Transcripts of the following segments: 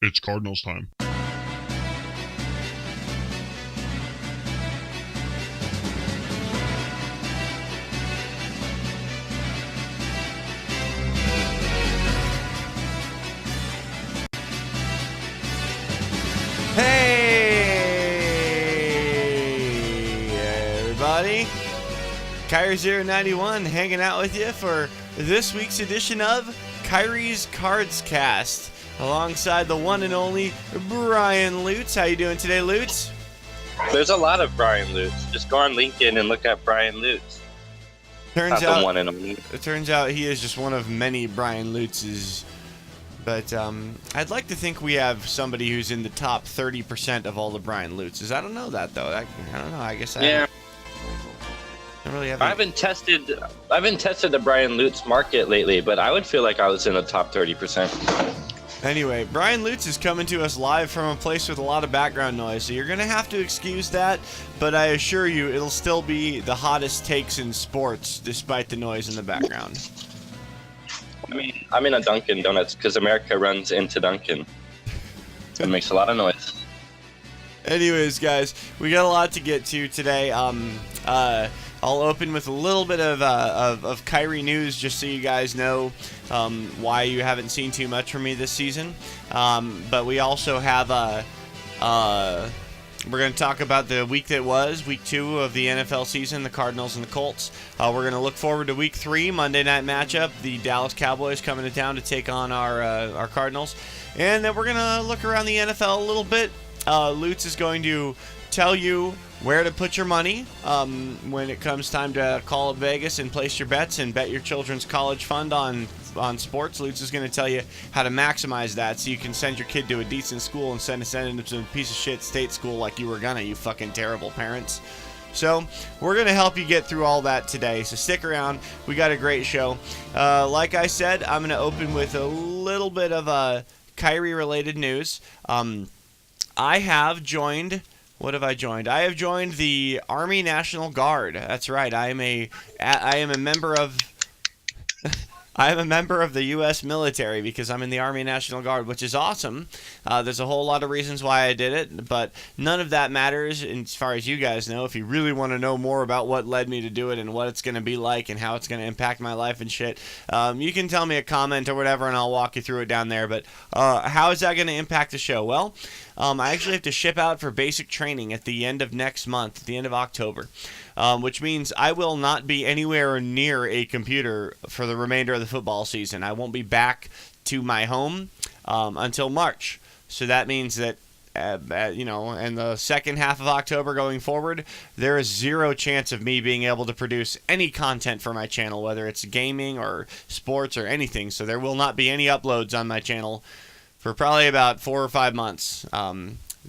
It's Cardinals time. Hey, everybody. Kairi091 hanging out with you for this week's edition of Kairi's Cards Cast, alongside the one and only Brian Lutz. How you doing today, Lutz? There's a lot of Brian Lutz. Just go on LinkedIn and look at Brian Lutz. Turns Not the one and only. It turns out he is just one of many Brian Lutzes. But I'd like to think we have somebody who's in the top 30% of all the Brian Lutzes. I don't know that, though. I don't know. I guess I really haven't. I haven't tested the Brian Lutz market lately, but I would feel like I was in the top 30%. Anyway, Brian Lutz is coming to us live from a place with a lot of background noise, so you're going to have to excuse that, but I assure you it'll still be the hottest takes in sports despite the noise in the background. I mean, I'm in a Dunkin' Donuts because America runs into Dunkin'. So it makes a lot of noise. Anyways, guys, we got a lot to get to today. I'll open with a little bit of Kairi news, just so you guys know why you haven't seen too much from me this season. But we also have we're going to talk about the week that was, week 2 of the NFL season, the Cardinals and the Colts. We're going to look forward to week 3, Monday night matchup, the Dallas Cowboys coming to town to take on our Cardinals. And then we're going to look around the NFL a little bit. Lutz is going to tell you where to put your money when it comes time to call up Vegas and place your bets and bet your children's college fund on sports. Lutz is going to tell you how to maximize that so you can send your kid to a decent school instead of sending them to a piece of shit state school like you were gonna, you fucking terrible parents. So we're going to help you get through all that today, so stick around. We got a great show. Like I said, I'm going to open with a little bit of Kairi-related news. I have joined... What have I joined? I have joined the Army National Guard. That's right. I am a member of I am a member of the U.S. military because I'm in the Army National Guard, which is awesome. There's a whole lot of reasons why I did it, but none of that matters as far as you guys know. If you really want to know more about what led me to do it and what it's going to be like and how it's going to impact my life and shit, you can tell me a comment or whatever, and I'll walk you through it down there. But how is that going to impact the show? Well, I actually have to ship out for basic training at the end of next month, at the end of October, which means I will not be anywhere near a computer for the remainder of the football season. I won't be back to my home until March. So that means that, in the second half of October going forward, there is zero chance of me being able to produce any content for my channel, whether it's gaming or sports or anything. So there will not be any uploads on my channel for probably about 4 or 5 months.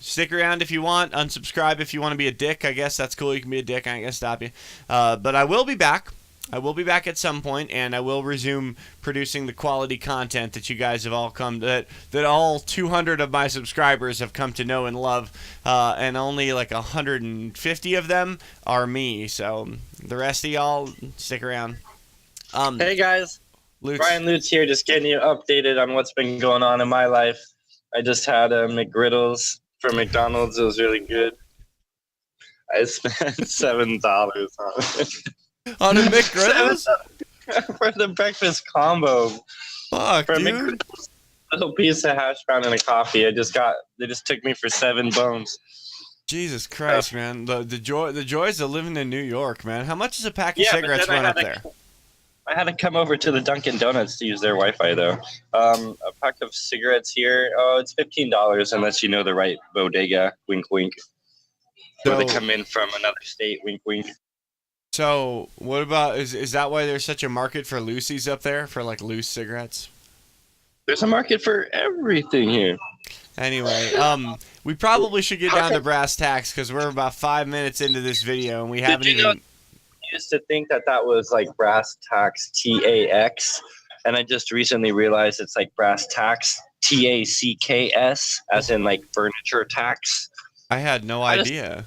Stick around if you want. Unsubscribe if you want to be a dick. I guess that's cool. You can be a dick. I ain't gonna stop you. But I will be back. I will be back at some point, and I will resume producing the quality content that you guys have all that all 200 of my subscribers have come to know and love, and only like 150 of them are me. So the rest of y'all, stick around. Hey guys, Lutz. Brian Lutz here, just getting you updated on what's been going on in my life. I just had a McGriddles from McDonald's. It was really good. I spent $7 on it. On a McGriddles? For the breakfast combo. Fuck, for dude. McGriddles, a little piece of hash brown and a coffee. They just took me for 7 bones. Jesus Christ, man. The joys of living in New York, man. How much does a pack of cigarettes run up there? I had to come over to the Dunkin' Donuts to use their Wi-Fi, though. A pack of cigarettes here, it's $15 unless you know the right bodega. Wink, wink. Or they come in from another state. Wink, wink. So, what about, is that why there's such a market for loosies up there, for like loose cigarettes? There's a market for everything here. Anyway, we probably should get down to brass tacks because we're about 5 minutes into this video and we haven't even... I used to think that was like brass tacks, TAX, and I just recently realized it's like brass tacks, TACKS, as in like furniture tax. I had no idea.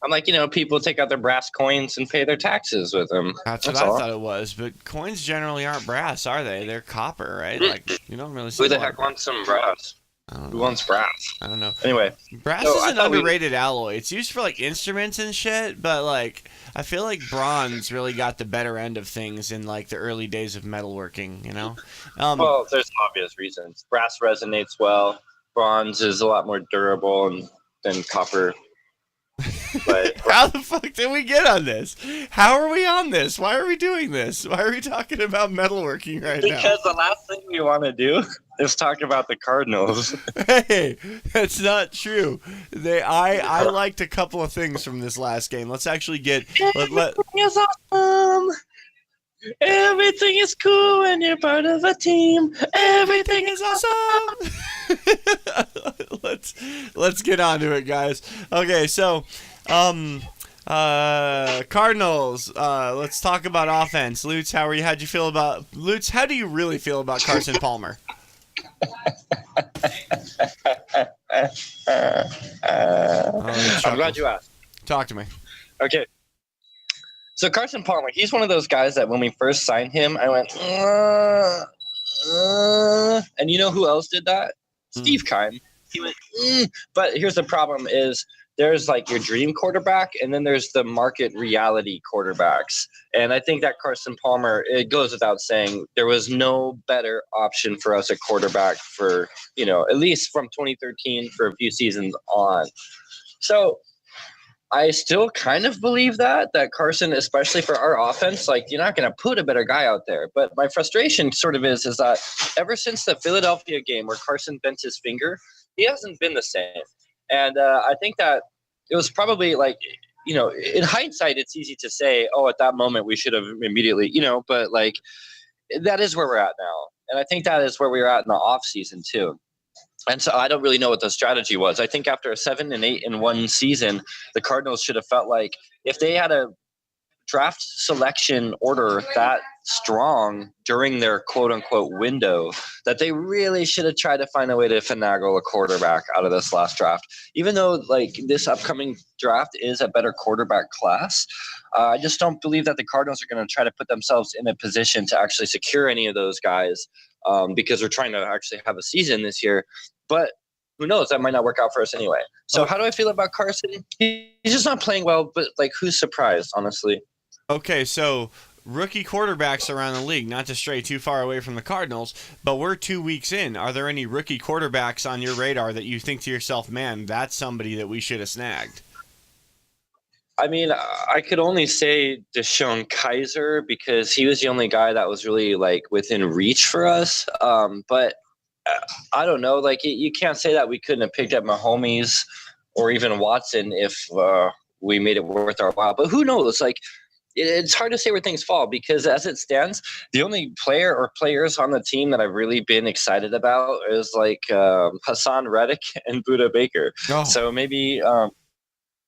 I'm like, people take out their brass coins and pay their taxes with them. That's what I thought it was. But coins generally aren't brass, are they? They're copper, right? Like, you don't really see. Who the heck wants some brass? Who wants brass? I don't know. Anyway, Brass is an underrated alloy. It's used for like instruments and shit, but like I feel like bronze really got the better end of things in like the early days of metalworking. You know. Well, there's obvious reasons. Brass resonates well. Bronze is a lot more durable than copper. But how the fuck did we get on this? How are we on this? Why are we doing this? Why are we talking about metalworking right now? Because the last thing we want to do is talk about the Cardinals. Hey, that's not true. I liked a couple of things from this last game. Let's actually get. Everything is awesome. Everything is cool when you're part of a team. Everything is awesome. Let's get on to it, guys. Okay, so Cardinals. Let's talk about offense. Lutz, how do you really feel about Carson Palmer? I'm glad you asked. Talk to me. Okay. So Carson Palmer, he's one of those guys that when we first signed him, I went, and you know who else did that? Steve Keim. He went, But here's the problem is there's like your dream quarterback, and then there's the market reality quarterbacks. And I think that Carson Palmer, it goes without saying, there was no better option for us at quarterback for, at least from 2013 for a few seasons on. So I still kind of believe that Carson, especially for our offense, like you're not going to put a better guy out there. But my frustration sort of is that ever since the Philadelphia game where Carson bent his finger, he hasn't been the same. And I think that it was probably like, in hindsight, it's easy to say, oh, at that moment we should have immediately, but like that is where we're at now. And I think that is where we were at in the off season too. And so I don't really know what the strategy was. I think after a 7-8-1 season, the Cardinals should have felt like if they had a draft selection order that strong during their quote unquote window, that they really should have tried to find a way to finagle a quarterback out of this last draft. Even though like this upcoming draft is a better quarterback class, I just don't believe that the Cardinals are going to try to put themselves in a position to actually secure any of those guys because they're trying to actually have a season this year. But who knows? That might not work out for us anyway. So how do I feel about Carson? He's just not playing well, but like who's surprised, honestly? Okay, so rookie quarterbacks around the league, not to stray too far away from the Cardinals, but we're 2 weeks in. Are there any rookie quarterbacks on your radar that you think to yourself, man, that's somebody that we should have snagged? I mean, I could only say Deshaun Kaiser because he was the only guy that was really like within reach for us. But I don't know. Like you can't say that we couldn't have picked up Mahomes or even Watson if we made it worth our while. But who knows? Like it's hard to say where things fall because as it stands, the only player or players on the team that I've really been excited about is like Hassan Reddick and Budda Baker. Oh. So maybe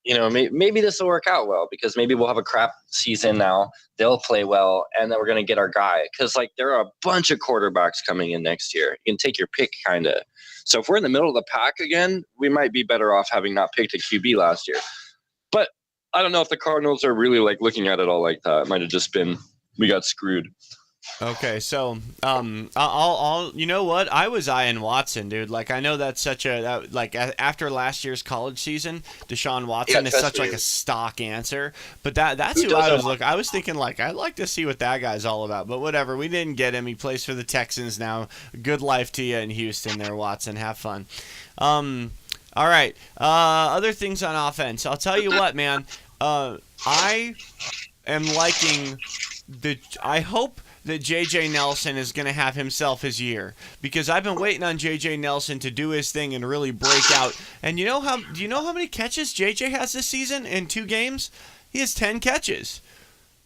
maybe this will work out well because maybe we'll have a crap season now. They'll play well, and then we're going to get our guy. Because, like, there are a bunch of quarterbacks coming in next year. You can take your pick, kind of. So if we're in the middle of the pack again, we might be better off having not picked a QB last year. But I don't know if the Cardinals are really, like, looking at it all like that. It might have just been we got screwed. Okay, so I'll you know what? I was eyeing Watson, dude. Like I know that's such a like after last year's college season, Deshaun Watson is such like a stock answer. But that's who I was looking. I was thinking like I'd like to see what that guy's all about. But whatever, we didn't get him. He plays for the Texans now. Good life to you in Houston, there, Watson. Have fun. All right. Other things on offense. I'll tell you what, man. I am liking I hope that J.J. Nelson is going to have himself his year because I've been waiting on J.J. Nelson to do his thing and really break out. And do you know how many catches J.J. has this season in 2 games? He has 10 catches.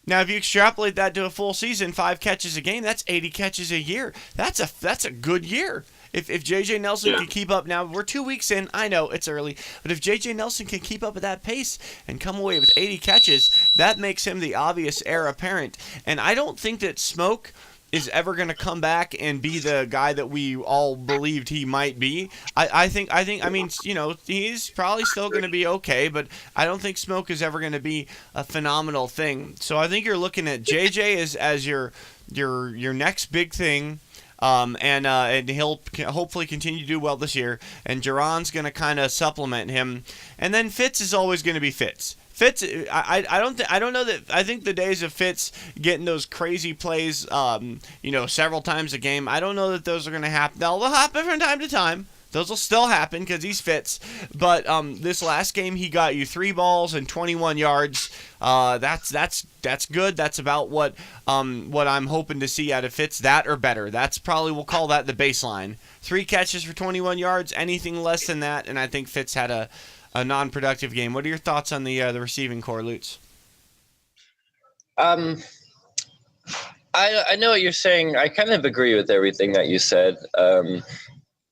Now, if you extrapolate that to a full season, 5 catches a game, that's 80 catches a year. That's a good year. If J.J. Nelson can keep up now, we're 2 weeks in. I know it's early, but if J.J. Nelson can keep up at that pace and come away with 80 catches, that makes him the obvious heir apparent. And I don't think that Smoke is ever going to come back and be the guy that we all believed he might be. I mean, he's probably still going to be okay, but I don't think Smoke is ever going to be a phenomenal thing. So I think you're looking at J.J. as your next big thing. and he'll hopefully continue to do well this year. And Duran's going to kind of supplement him, and then Fitz is always going to be Fitz. Fitz, I don't know that. I think the days of Fitz getting those crazy plays, several times a game, I don't know that those are going to happen. They'll happen from time to time. Those will still happen because he's Fitz. But this last game, he got you 3 balls and 21 yards. That's good. That's about what I'm hoping to see out of Fitz. That or better. That's probably, we'll call that the baseline. 3 catches for 21 yards. Anything less than that, and I think Fitz had a non-productive game. What are your thoughts on the receiving core, Lutz? I know what you're saying. I kind of agree with everything that you said.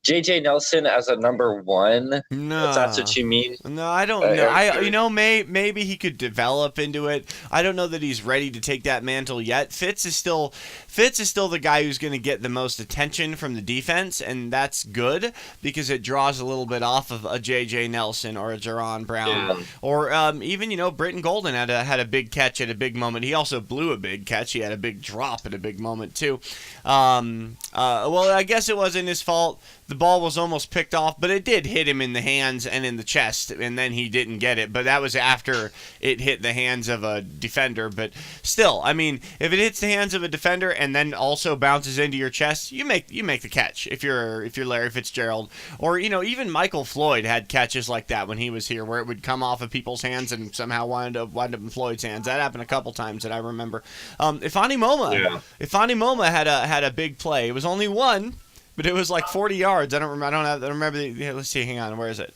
J.J. Nelson as a number 1. No, if that's what you mean. No, I don't know. Maybe he could develop into it. I don't know that he's ready to take that mantle yet. Fitz is still the guy who's going to get the most attention from the defense, and that's good because it draws a little bit off of a J.J. Nelson or a Jaron Brown, or even Britton Golden had a big catch at a big moment. He also blew a big catch. He had a big drop at a big moment too. Well, I guess it wasn't his fault. The ball was almost picked off, but it did hit him in the hands and in the chest, and then he didn't get it. But that was after it hit the hands of a defender. But still, I mean, if it hits the hands of a defender and then also bounces into your chest, you make the catch. If you're Larry Fitzgerald, or even Michael Floyd had catches like that when he was here, where it would come off of people's hands and somehow wind up in Floyd's hands. That happened a couple times that I remember. Ifani Moma had a big play. It was only one. But it was like 40 yards. I don't remember. Let's see. Hang on. Where is it?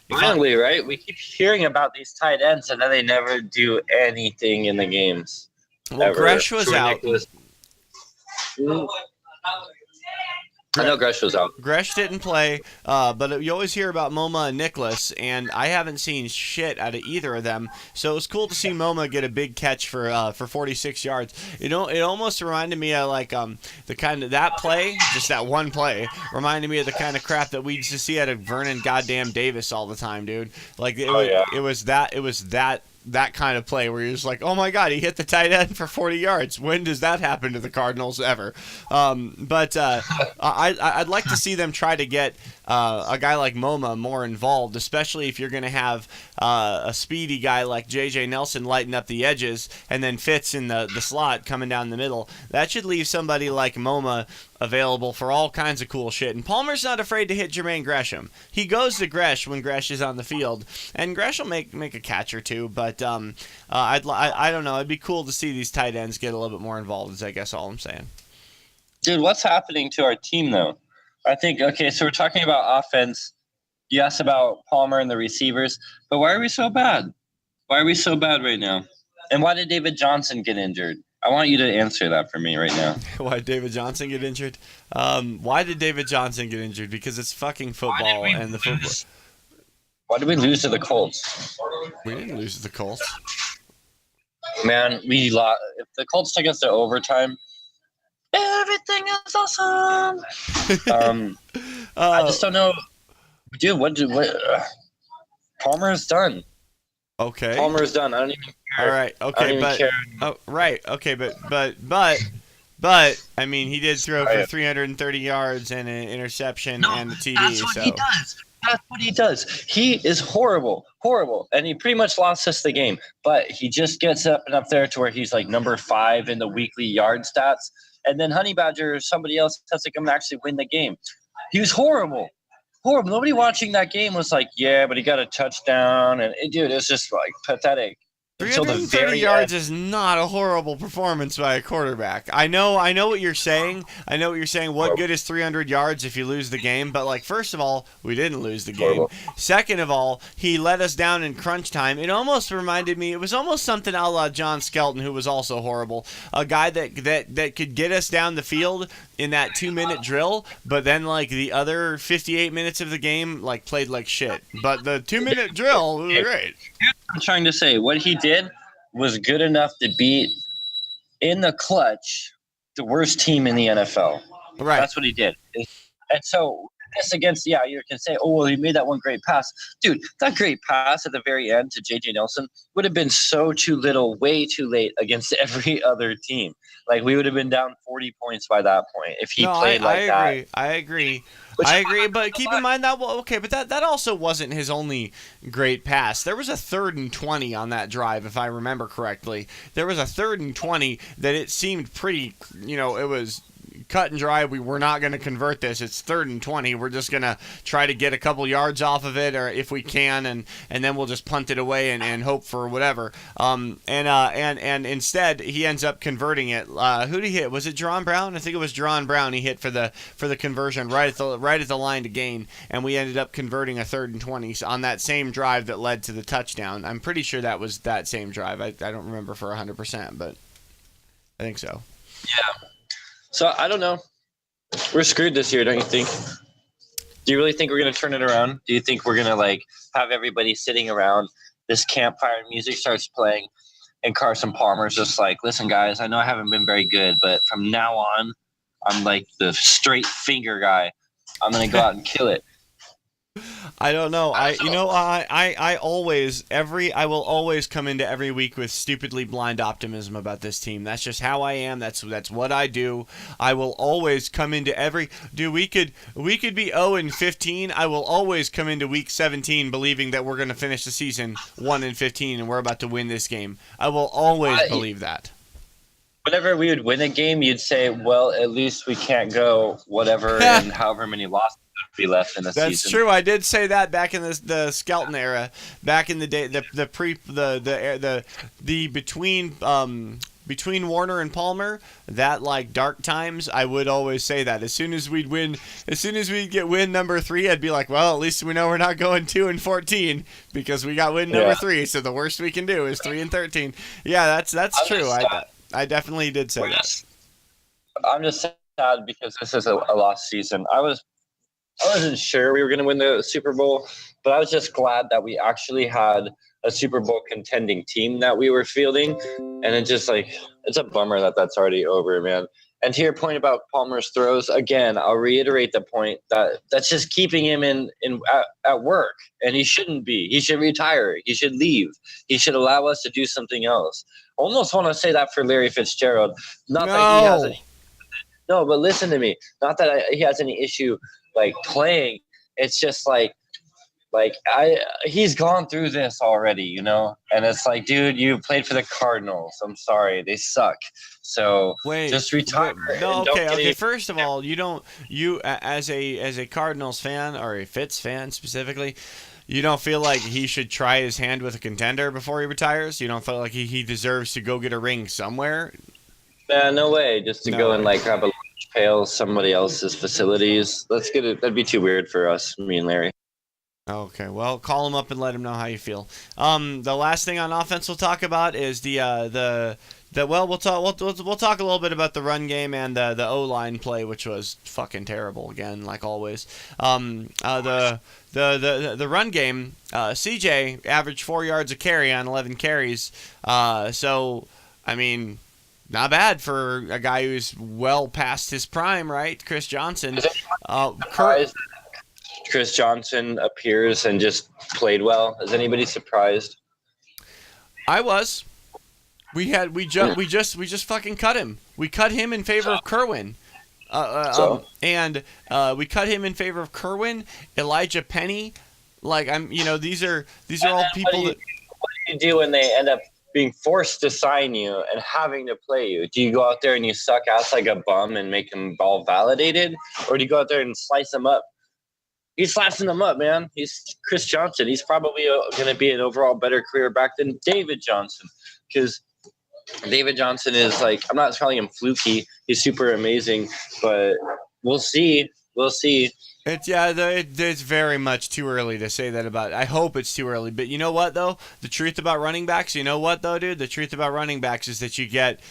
Finally, right? We keep hearing about these tight ends, and then they never do anything in the games. Well, Gresh was out. I know Gresh was out. Gresh didn't play, but you always hear about MoMA and Nicholas, and I haven't seen shit out of either of them. So it was cool to see MoMA get a big catch for 46 yards. It almost reminded me of the kind of that play, just that one play, reminded me of the kind of crap that we used to see out of Vernon goddamn Davis all the time, dude. It was that kind of play where you're just like, oh my god, he hit the tight end for 40 yards. When does that happen to the Cardinals ever? I'd like to see them try to get a guy like MoMA more involved, especially if you're going to have a speedy guy like J.J. Nelson lighting up the edges and then Fitz in the slot coming down the middle. That should leave somebody like MoMA available for all kinds of cool shit. And Palmer's not afraid to hit Jermaine Gresham. He goes to Gresh when Gresh is on the field, and Gresh will make a catch or two. But I don't know. It'd be cool to see these tight ends get a little bit more involved. Is I guess all I'm saying. Dude, what's happening to our team though? I think so we're talking about offense. You asked about Palmer and the receivers, but why are we so bad? Why are we so bad right now? And why did David Johnson get injured? I want you to answer that for me right now. Why did David Johnson get injured? Why did David Johnson get injured? Because it's fucking football and the football. Why did we lose to the Colts? We didn't lose to the Colts. Man, we lost. If the Colts took us to overtime, everything is awesome. I just don't know, dude. What? Palmer's done. Okay. Palmer's done. I don't even care. All right. Okay, right. Okay, but I mean, he did throw for 330 yards and an interception and a TD. That's what he does. That's what he does. He is horrible, and he pretty much lost us the game. But he just gets up there to where he's like number 5 in the weekly yard stats, and then Honey Badger or somebody else has to come and actually win the game. He was horrible. Nobody watching that game was like, yeah, but he got a touchdown, and dude, it was just like pathetic. 330 yards is not a horrible performance by a quarterback. I know what you're saying. What good is 300 yards if you lose the game? But, first of all, we didn't lose the game. Second of all, he let us down in crunch time. It almost reminded me, it was almost something a la John Skelton, who was also horrible. A guy that could get us down the field in that 2-minute drill, but then, the other 58 minutes of the game, played like shit. But the 2-minute drill was great. I'm trying to say what he did was good enough to beat in the clutch the worst team in the NFL. Right. That's what he did. And so this against, you can say, oh, well, he made that one great pass. Dude, that great pass at the very end to J.J. Nelson would have been so too little, way too late against every other team. Like, we would have been down 40 points by that point if he played like that. I agree. But keep in mind that, but that also wasn't his only great pass. There was a 3rd and 20 on that drive, if I remember correctly. There was a 3rd and 20 that it seemed pretty, it was cut and dry. We were not going to convert this. It's 3rd and 20. We're just going to try to get a couple yards off of it, or if we can, and then we'll just punt it away and hope for whatever. And instead he ends up converting it. Who did he hit? Was it Jerron Brown? I think it was Jerron Brown. He hit for the conversion right at the line to gain, and we ended up converting a 3rd and 20 on that same drive that led to the touchdown. I'm pretty sure that was that same drive. I don't remember for 100%, but I think so. Yeah. So, I don't know. We're screwed this year, don't you think? Do you really think we're going to turn it around? Do you think we're going to, have everybody sitting around, this campfire music starts playing, and Carson Palmer's just like, listen, guys, I know I haven't been very good, but from now on, I'm like the straight finger guy. I'm going to go out and kill it. I don't know. I will always come into every week with stupidly blind optimism about this team. That's just how I am. That's what I do. I will always come into we could be 0-15. I will always come into week 17 believing that we're going to finish the season 1-15 and we're about to win this game. I will always believe that. Whenever we would win a game, you'd say, well, at least we can't go whatever and however many losses be left in the season. That's true. I did say that back in the Skelton era, back in the day, between Warner and Palmer, that dark times. I would always say that as soon as we'd get win number 3, I'd be like, well, at least we know we're not going 2-14 because we got win number 3. So the worst we can do is 3-13. Yeah, that's true. I definitely did say that. I'm just sad because this is a lost season. I wasn't sure we were going to win the Super Bowl, but I was just glad that we actually had a Super Bowl contending team that we were fielding. And it's just it's a bummer that that's already over, man. And to your point about Palmer's throws, again, I'll reiterate the point that that's just keeping him at work. And he shouldn't be. He should retire. He should leave. He should allow us to do something else. Almost want to say that for Larry Fitzgerald. Not that he has any. No, but listen to me. Not that he has any issue playing. It's just he's gone through this already, and it's dude, you played for the Cardinals. I'm sorry, they suck. So just retire. No, okay. First of all, you as a Cardinals fan or a Fitz fan specifically, you don't feel like he should try his hand with a contender before he retires? You don't feel like he deserves to go get a ring somewhere? No way. Just to go and grab a lunch pail somebody else's facilities. Let's get it. That'd be too weird for us, me and Larry. Okay, well, call him up and let him know how you feel. The last thing on offense we'll talk about is we'll talk a little bit about the run game and the O-line play, which was fucking terrible again, like always. The run game, CJ averaged 4 yards a carry on 11 carries. So I mean, not bad for a guy who's well past his prime, right? Chris Johnson. Chris Johnson appears and just played well. Is anybody surprised? I was. We just fucking cut him. We cut him in favor of Kerwin. We cut him in favor of Kerwin, Elijah Penny. These are all people that. What do you do when they end up being forced to sign you and having to play you? Do you go out there and you suck ass like a bum and make them all validated, or do you go out there and slice them up? He's slicing them up, man. He's Chris Johnson. He's probably going to be an overall better career back than David Johnson, because David Johnson is I'm not calling him fluky. He's super amazing, but we'll see. We'll see. It's very much too early to say that about. I hope it's too early, but you know what though? The truth about running backs, dude. The truth about running backs is that you get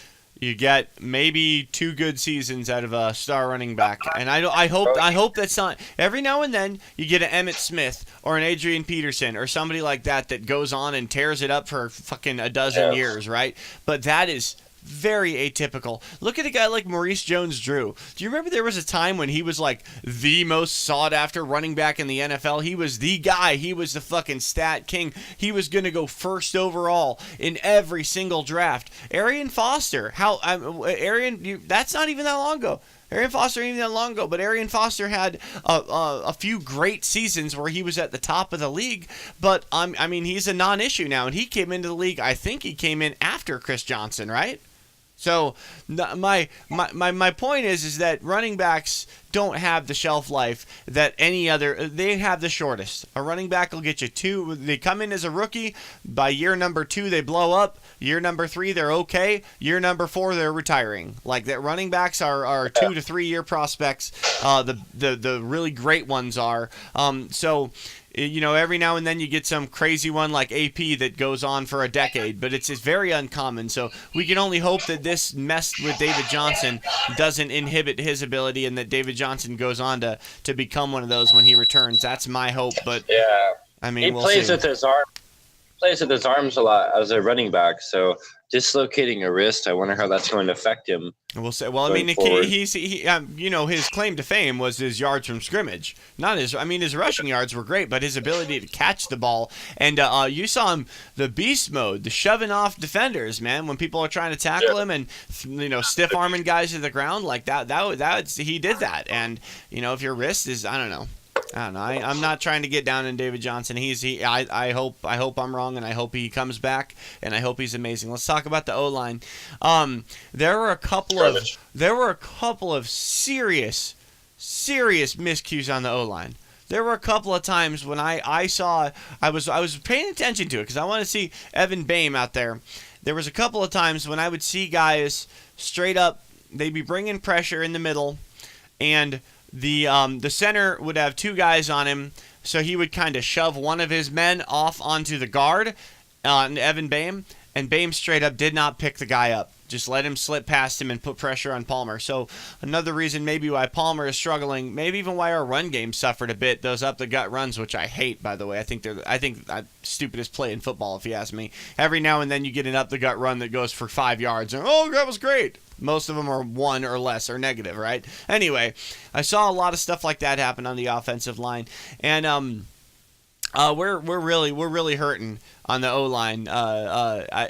maybe 2 good seasons out of a star running back, and I hope that's not. Every now and then you get an Emmitt Smith or an Adrian Peterson or somebody like that goes on and tears it up for fucking a dozen years, right? But that is very atypical. Look at a guy like Maurice Jones-Drew. Do you remember there was a time when he was like the most sought-after running back in the NFL? He was the guy. He was the fucking stat king. He was going to go first overall in every single draft. Arian Foster. That's not even that long ago. Arian Foster ain't even that long ago, but Arian Foster had a few great seasons where he was at the top of the league. But I mean, he's a non-issue now, and he came into the league. I think he came in after Chris Johnson, right? So my point is that running backs don't have the shelf life that any other. They have the shortest. A running back will get you 2. They come in as a rookie. By year number 2, they blow up. Year number 3, they're okay. Year number 4, they're retiring. Like that, running backs are 2 to 3 year prospects. The really great ones are. So. Every now and then you get some crazy one like AP that goes on for a decade, but it's very uncommon. So we can only hope that this mess with David Johnson doesn't inhibit his ability and that David Johnson goes on to become one of those when he returns. That's my hope. But yeah, I mean, he plays with his arm. Plays with his arms a lot as a running back, so dislocating a wrist, I wonder how that's going to affect him. We'll say. Well, I mean, his claim to fame was his yards from scrimmage. Not his. I mean, his rushing yards were great, but his ability to catch the ball and you saw him, the beast mode, the shoving off defenders, man. When people are trying to tackle him and stiff arming guys to the ground like that, he did that. And if your wrist is, I don't know. I'm not trying to get down on David Johnson. I hope I'm wrong, and I hope he comes back, and I hope he's amazing. Let's talk about the O-line. There were a couple of serious miscues on the O-line. There were a couple of times when I was paying attention to it because I want to see Evan Boehm out there. There was a couple of times when I would see guys straight up, they'd be bringing pressure in the middle, and the center would have 2 guys on him, so he would kind of shove one of his men off onto the guard, Evan Boehm, and Boehm straight up did not pick the guy up. Just let him slip past him and put pressure on Palmer. So another reason maybe why Palmer is struggling, maybe even why our run game suffered a bit, those up-the-gut runs, which I hate, by the way. I think the stupidest play in football, if you ask me. Every now and then you get an up-the-gut run that goes for 5 yards, and that was great. Most of them are 1 or less or negative, right? Anyway, I saw a lot of stuff like that happen on the offensive line, and we're really hurting on the O-line. I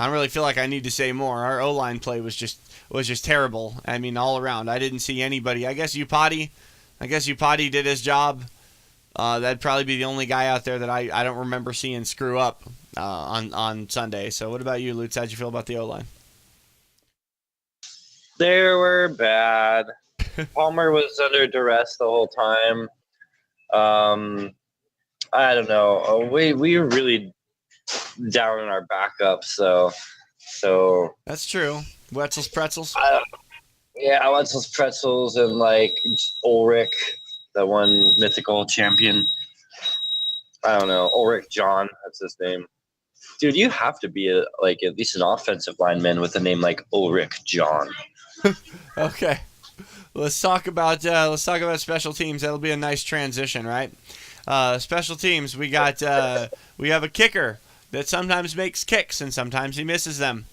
don't really feel like I need to say more. Our O-line play was just terrible. I mean, all around. I didn't see anybody. I guess Upati did his job. That'd probably be the only guy out there that I don't remember seeing screw up on Sunday. So what about you, Lutz? How'd you feel about the O-line? They were bad. Palmer was under duress the whole time. I don't know. We were really down in our backup, so that's true. Wetzel's Pretzels. Wetzel's Pretzels and like Ulrich, the one mythical champion. I don't know, Ulrich John. That's his name. Dude, you have to be at least an offensive lineman with a name like Ulrich John. Okay, let's talk about special teams. That'll be a nice transition, right? Special teams. We have a kicker that sometimes makes kicks and sometimes he misses them.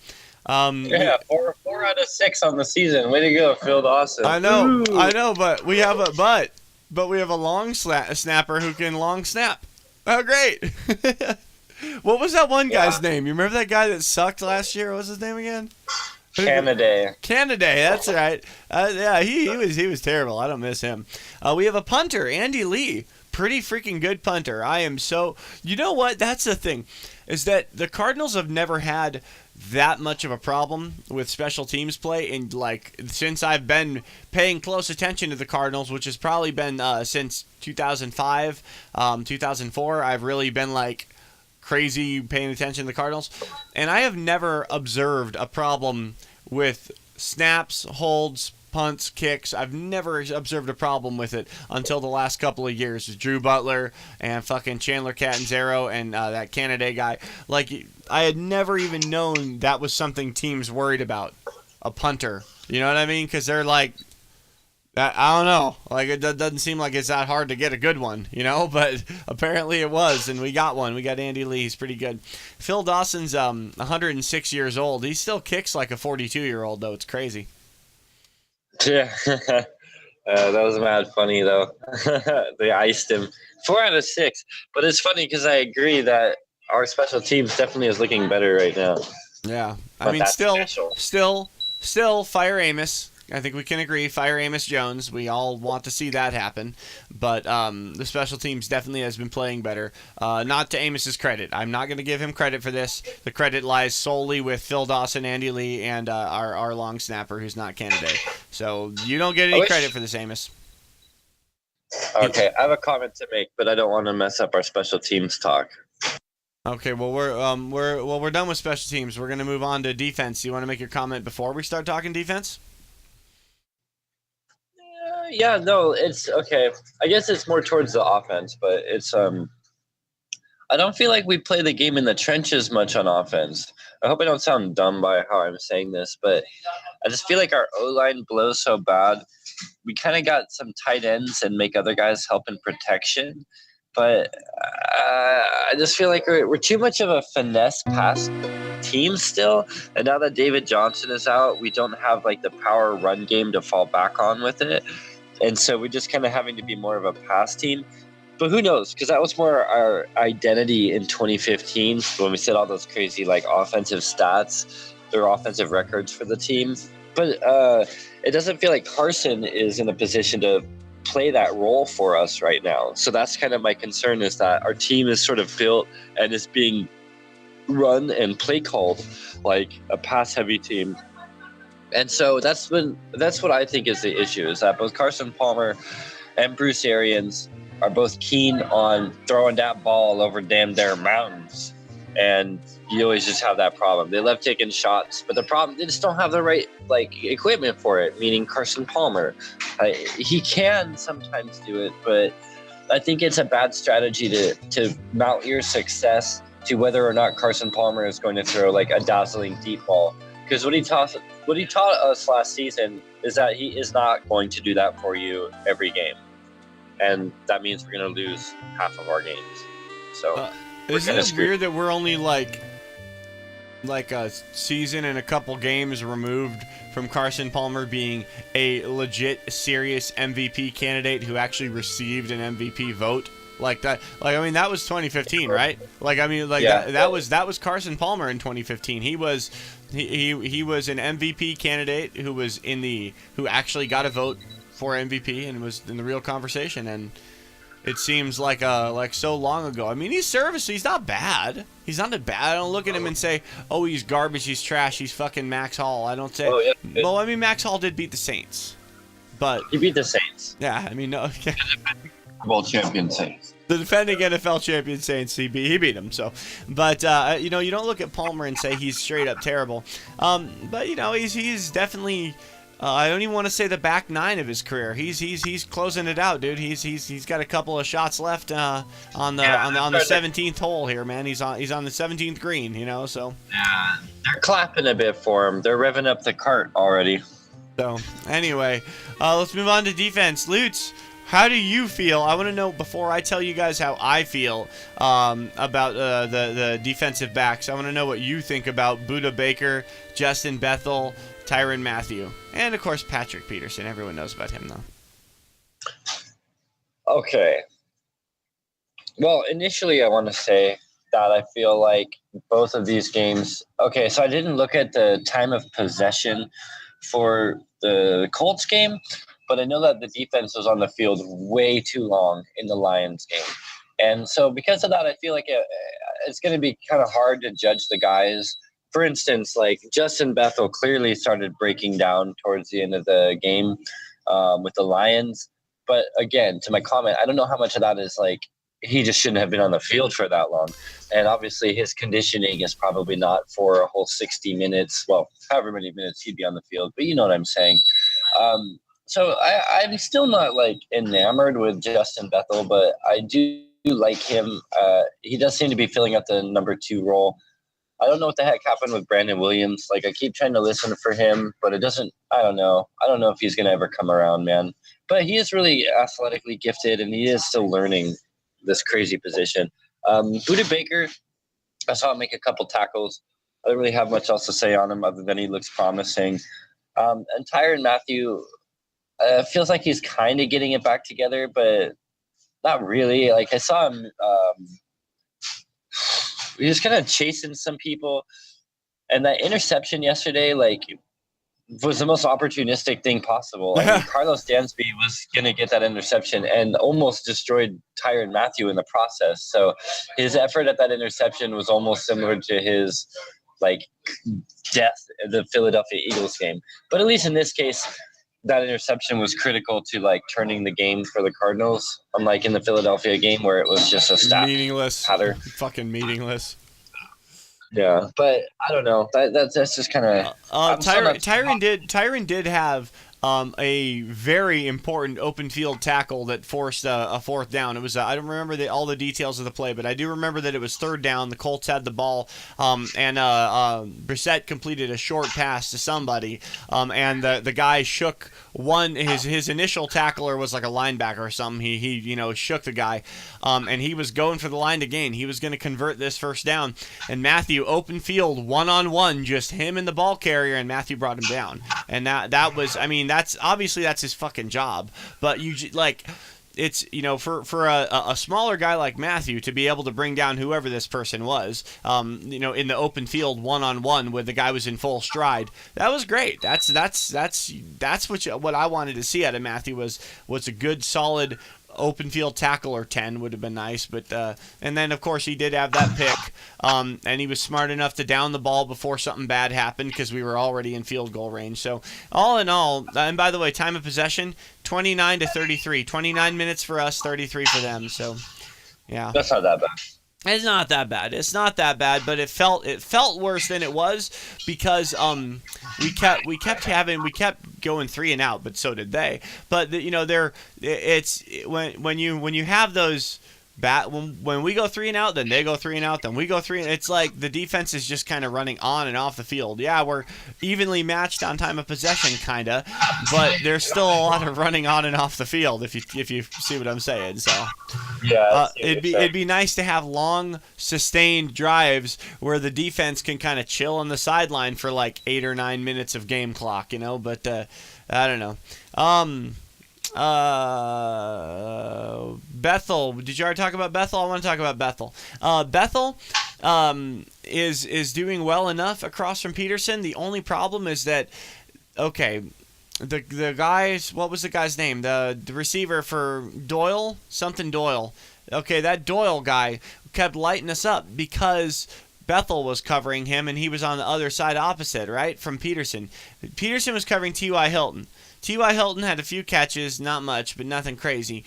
4 out of 6 on the season. Way to go, Phil Dawson. I know, but we have a long snapper who can long snap. Oh, great! What was that one guy's name? You remember that guy that sucked last year? What was his name again? Canaday, that's right. He was terrible. I don't miss him. We have a punter, Andy Lee. Pretty freaking good punter. I am so... You know what? That's the thing. Is that the Cardinals have never had that much of a problem with special teams play. And, since I've been paying close attention to the Cardinals, which has probably been since 2005, 2004, I've really been, crazy paying attention to the Cardinals. And I have never observed a problem with snaps, holds, punts, kicks. I've never observed a problem with it until the last couple of years. Drew Butler and fucking Chandler Catanzaro and that Canaday guy. I had never even known that was something teams worried about. A punter. You know what I mean? Because they're I don't know. Like it doesn't seem like it's that hard to get a good one, But apparently it was, and we got one. We got Andy Lee. He's pretty good. Phil Dawson's 106 years old. He still kicks like a 42-year-old though. It's crazy. Yeah, that was mad funny though. They iced him 4 out of 6. But it's funny because I agree that our special teams definitely is looking better right now. Yeah, I But mean, that's still, special. still, fire Amos. I think we can agree, fire Amos Jones. We all want to see that happen, but the special teams definitely has been playing better. Not to Amos's credit. I'm not going to give him credit for this. The credit lies solely with Phil Dawson, Andy Lee, and our long snapper, who's not Canada. So you don't get any credit for this, Amos. Okay, I have a comment to make, but I don't want to mess up our special teams talk. Okay, well we're done with special teams. We're gonna move on to defense. You want to make your comment before we start talking defense? Yeah, no, it's okay. I guess it's more towards the offense, but it's I don't feel like we play the game in the trenches much on offense. I hope I don't sound dumb by how I'm saying this, but I just feel like our O-line blows so bad. We kind of got some tight ends and make other guys help in protection, but I just feel like we're too much of a finesse pass team still. And now that David Johnson is out, we don't have like the power run game to fall back on with it. And so we're just kind of having to be more of a pass team. But who knows? Because that was more our identity in 2015 when we set all those crazy like offensive stats, their offensive records for the team. But it doesn't feel like Carson is in a position to play that role for us right now. So that's kind of my concern, is that our team is sort of built and is being run and play called like a pass heavy team. And so that's what I think is the issue, is that both Carson Palmer and Bruce Arians are both keen on throwing that ball over damn their mountains. And you always just have that problem. They love taking shots, but the problem, they just don't have the right like equipment for it, meaning Carson Palmer. He can sometimes do it, but I think it's a bad strategy to mount your success to whether or not Carson Palmer is going to throw like a dazzling deep ball. Because what he taught us last season is that he is not going to do that for you every game. And that means we're going to lose half of our games. So isn't it weird that we're only like a season and a couple games removed from Carson Palmer being a legit, serious MVP candidate who actually received an MVP vote? Like that, like I mean, that was 2015, right? Like I mean, like yeah. that was Carson Palmer in 2015. He was an MVP candidate who actually got a vote for MVP and was in the real conversation. And it seems like so long ago. I mean, he's serviceable. He's not bad. He's not that bad. I don't look at him and say, oh, he's garbage. He's trash. He's fucking Max Hall. I don't say. Oh, yeah. Well, I mean, Max Hall did beat the Saints, but he beat the Saints. Yeah, I mean, no. Okay. Super Bowl champion Saints. The defending NFL champion Saints, he beat them. So, but you don't look at Palmer and say he's straight up terrible. But he's definitely. I don't even want to say the back nine of his career. He's closing it out, dude. He's got a couple of shots left on the 17th hole here, man. He's on the 17th green, So yeah, they're clapping a bit for him. They're revving up the cart already. So anyway, let's move on to defense. Lutz, how do you feel? I want to know, before I tell you guys how I feel about the defensive backs. I want to know what you think about Budda Baker, Justin Bethel, Tyrann Mathieu, and of course Patrick Peterson. Everyone knows about him, though. Okay. Well, initially I want to say that I feel like both of these games. Okay, so I didn't look at the time of possession for the Colts game, but I know that the defense was on the field way too long in the Lions game. And so because of that, I feel like it's going to be kind of hard to judge the guys. For instance, like Justin Bethel clearly started breaking down towards the end of the game with the Lions. But again, to my comment, I don't know how much of that is like he just shouldn't have been on the field for that long. And obviously his conditioning is probably not for a whole 60 minutes. Well, however many minutes he'd be on the field. But you know what I'm saying. So I'm still not like enamored with Justin Bethel, but I do like him. He does seem to be filling out the number 2 role. I don't know what the heck happened with Brandon Williams. Like, I keep trying to listen for him, but it doesn't. I don't know. I don't know if he's gonna ever come around, man. But he is really athletically gifted, and he is still learning this crazy position. Buda Baker, I saw him make a couple tackles. I don't really have much else to say on him other than he looks promising. And Tyrann Mathieu feels like he's kind of getting it back together, but not really. Like, I saw him, he was kind of chasing some people. And that interception yesterday, like, was the most opportunistic thing possible. I mean, Carlos Dansby was going to get that interception and almost destroyed Tyrann Mathieu in the process. So his effort at that interception was almost similar to his, like, death in the Philadelphia Eagles game. But at least in this case, that interception was critical to, like, turning the game for the Cardinals, unlike in the Philadelphia game where it was just a stat meaningless pattern. Fucking meaningless. Yeah, but I don't know. That's just kind of. Tyrann did have a very important open field tackle that forced a fourth down. It was I don't remember all the details of the play, but I do remember that it was third down. The Colts had the ball, and Brissett completed a short pass to somebody, and the guy shook his initial tackler was like a linebacker or something. He shook the guy, and he was going for the line to gain. He was going to convert this first down, and Mathieu open field 1-on-1, just him and the ball carrier, and Mathieu brought him down. And that was, I mean, that's his fucking job. But it's for a smaller guy like Mathieu to be able to bring down whoever this person was, in the open field 1-on-1 when the guy was in full stride, that was great. That's what I wanted to see out of Mathieu was a good solid open field tackle, or 10 would have been nice, but and then of course he did have that pick, and he was smart enough to down the ball before something bad happened because we were already in field goal range. So all in all, and by the way, time of possession 29-33, 29 minutes for us, 33 for them. So yeah, that's not that bad. It's not that bad. It's not that bad, but it felt worse than it was because we kept going 3 and out, but so did they. But it's when you have those when we go 3 and out, then they go 3 and out, then we go 3. It's like the defense is just kind of running on and off the field. Yeah, we're evenly matched on time of possession, kinda, but there's still a lot of running on and off the field. If you see what I'm saying, so yeah, it'd be nice to have long, sustained drives where the defense can kind of chill on the sideline for like 8 or 9 minutes of game clock, But I don't know. Bethel. Did you already talk about Bethel? I want to talk about Bethel. Bethel is doing well enough across from Peterson. The only problem is that, okay, the guys, what was the guy's name? The receiver for Doyle? Something Doyle. Okay, that Doyle guy kept lighting us up because Bethel was covering him and he was on the other side opposite, right, from Peterson. Peterson was covering T.Y. Hilton. T.Y. Hilton had a few catches, not much, but nothing crazy.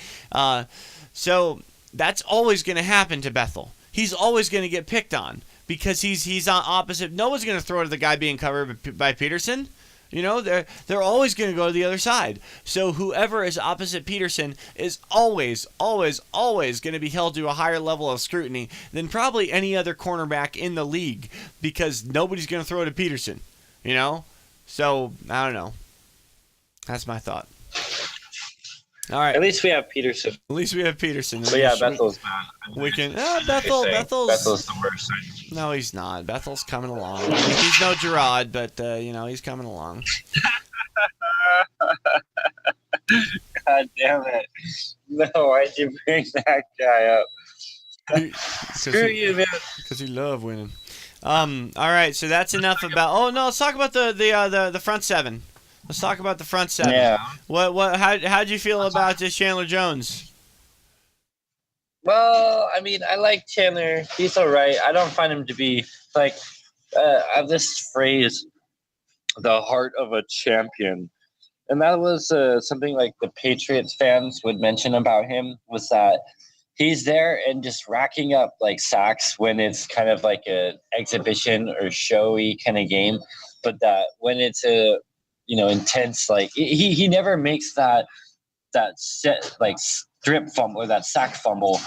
So that's always going to happen to Bethel. He's always going to get picked on because he's on opposite. No one's going to throw to the guy being covered by Peterson. They're always going to go to the other side. So whoever is opposite Peterson is always, always, always going to be held to a higher level of scrutiny than probably any other cornerback in the league because nobody's going to throw to Peterson. So I don't know. That's my thought. All right. At least we have Peterson. But yeah, Bethel's bad. We can. Bethel's the worst. No, he's not. Bethel's coming along. I mean, he's no Gerard, but he's coming along. God damn it! No, why'd you bring that guy up? Screw you, man. Because you love winning. All right. So that's enough about. Oh no, let's talk about the front seven. Let's talk about the front seven. Yeah. How'd you feel about this Chandler Jones? Well, I mean, I like Chandler. He's all right. I don't find him to be like I have this phrase, the heart of a champion. And that was something like the Patriots fans would mention about him was that he's there and just racking up like sacks when it's kind of like an exhibition or showy kind of game. But that when it's a intense, like he never makes that set like strip fumble or that sack fumble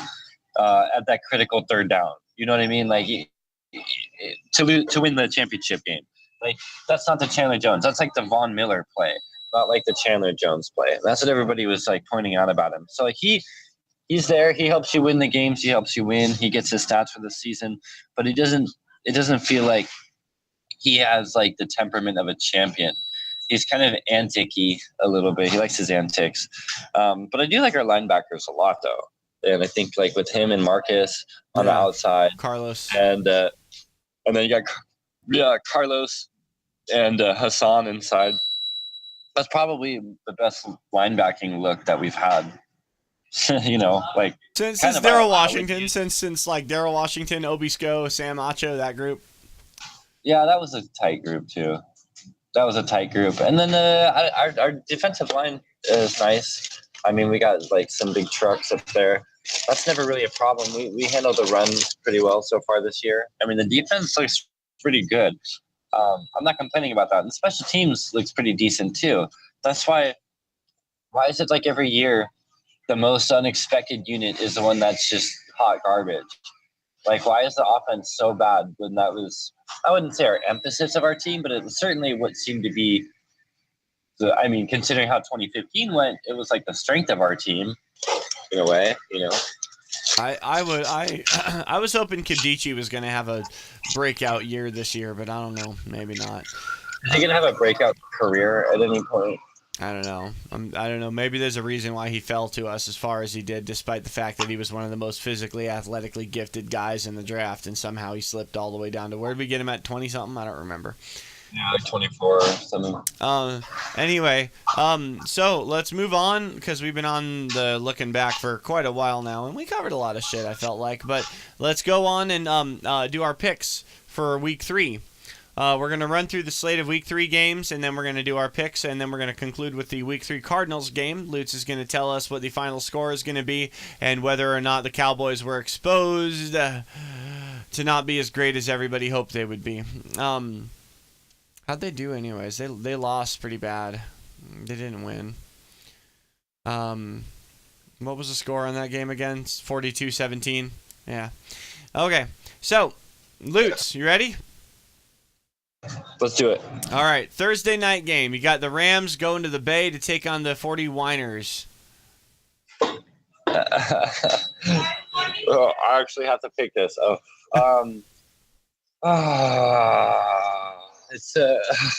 at that critical third down. You know what I mean? Like to win the championship game. Like, that's not the Chandler Jones. That's like the Von Miller play, not like the Chandler Jones play. And that's what everybody was like pointing out about him. So like he's there. He helps you win the games. He helps you win. He gets his stats for the season, but it doesn't feel like he has like the temperament of a champion. He's kind of antic-y a little bit. He likes his antics. But I do like our linebackers a lot, though. And I think like with him and Marcus on the outside, Carlos, and then you got Carlos and Hassan inside. That's probably the best linebacking look that we've had. Like since Daryl Washington, since like Daryl Washington, Obisco, Sam Acho, that group. Yeah, that was a tight group too. And then our defensive line is nice. I mean, we got like some big trucks up there. That's never really a problem. We handle the run pretty well so far this year. I mean, the defense looks pretty good. I'm not complaining about that. And special teams looks pretty decent too. That's why is it like every year the most unexpected unit is the one that's just hot garbage? Like, why is the offense so bad when that was, I wouldn't say our emphasis of our team, but it was certainly what seemed to be considering how 2015 went, it was like the strength of our team in a way, I was hoping Kadichi was going to have a breakout year this year, but I don't know, maybe not. Is he going to have a breakout career at any point? I don't know. I don't know. Maybe there's a reason why he fell to us as far as he did, despite the fact that he was one of the most physically, athletically gifted guys in the draft, and somehow he slipped all the way down to, where did we get him at, 20-something? I don't remember. Yeah, like 24 or something. Anyway, so let's move on, because we've been on the looking back for quite a while now, and we covered a lot of shit, I felt like. But let's go on and do our picks for Week 3. We're going to run through the slate of Week 3 games, and then we're going to do our picks, and then we're going to conclude with the Week 3 Cardinals game. Lutz is going to tell us what the final score is going to be and whether or not the Cowboys were exposed to not be as great as everybody hoped they would be. How'd they do anyways? They lost pretty bad. They didn't win. What was the score on that game again? 42-17. Yeah. Okay. So, Lutz, you ready? Let's do it. All right. Thursday night game. You got the Rams going to the Bay to take on the 40-Winers. I actually have to pick this. I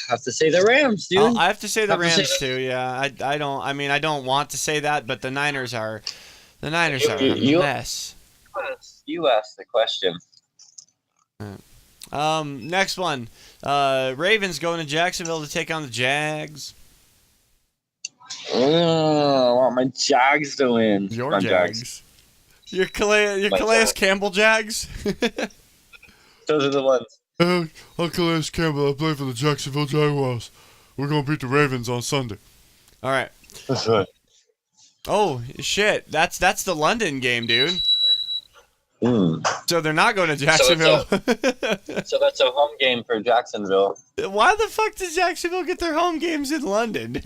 have to say the Rams, dude. I have to say the Rams too. Yeah, I don't. I mean, I don't want to say that, but the Niners are a mess. You asked the question. Next one. Ravens going to Jacksonville to take on the Jags. I want my Jags to win. Your Jags. Your Calais Campbell Jags. Those are the ones. I'm Calais Campbell. I play for the Jacksonville Jaguars. We're going to beat the Ravens on Sunday. All right. That's right. Oh, shit. That's the London game, dude. So they're not going to Jacksonville. So that's a home game for Jacksonville. Why the fuck does Jacksonville get their home games in London? They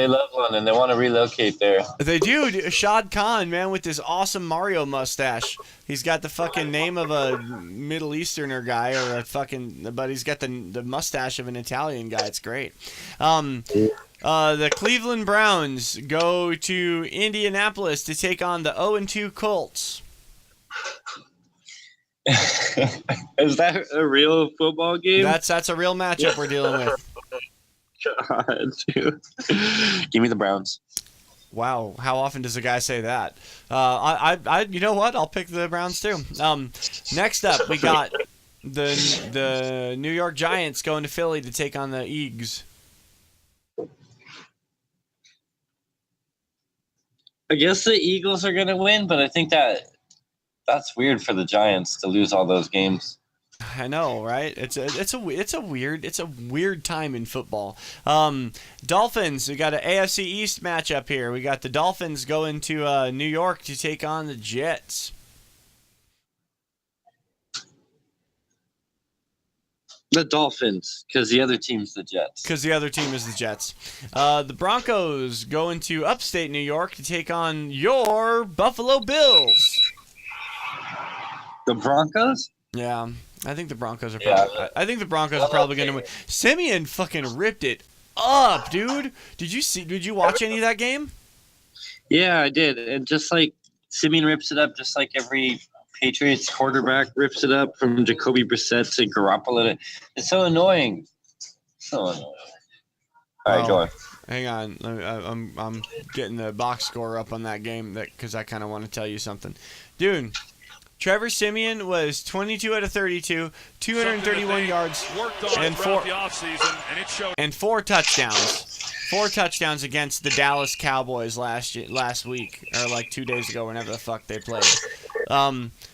love London. They want to relocate there. They do. Shad Khan, man, with this awesome Mario mustache. He's got the fucking name of a Middle Easterner guy, but he's got the mustache of an Italian guy. It's great. The Cleveland Browns go to Indianapolis to take on the 0-2 Colts. Is that a real football game? That's a real matchup we're dealing with. God, dude. Give me the Browns. Wow, how often does a guy say that? You know what? I'll pick the Browns too. Next up, we got the New York Giants going to Philly to take on the Eagles. I guess the Eagles are going to win, but I think that's weird for the Giants to lose all those games. I know, right? It's a weird time in football. Dolphins, we got an AFC East matchup here. We got the Dolphins going to New York to take on the Jets. The Dolphins, because the other team's the Jets. Because the other team is the Jets. The Broncos going to upstate New York to take on your Buffalo Bills. The Broncos? Yeah, I think the Broncos are Yeah. probably. I think the Broncos are probably going to win. Simeon fucking ripped it up, dude. Did you watch any of that game? Yeah, I did. And just like Simeon rips it up, just like every Patriots quarterback rips it up, from Jacoby Brissett to Garoppolo. It's so annoying. So annoying. All right, go on. Hang on. I'm getting the box score up on that game because I kind of want to tell you something, dude. Trevor Simeon was 22 out of 32, 231 yards, and 4 touchdowns. 4 touchdowns against the Dallas Cowboys last week, or like 2 days ago, whenever the fuck they played.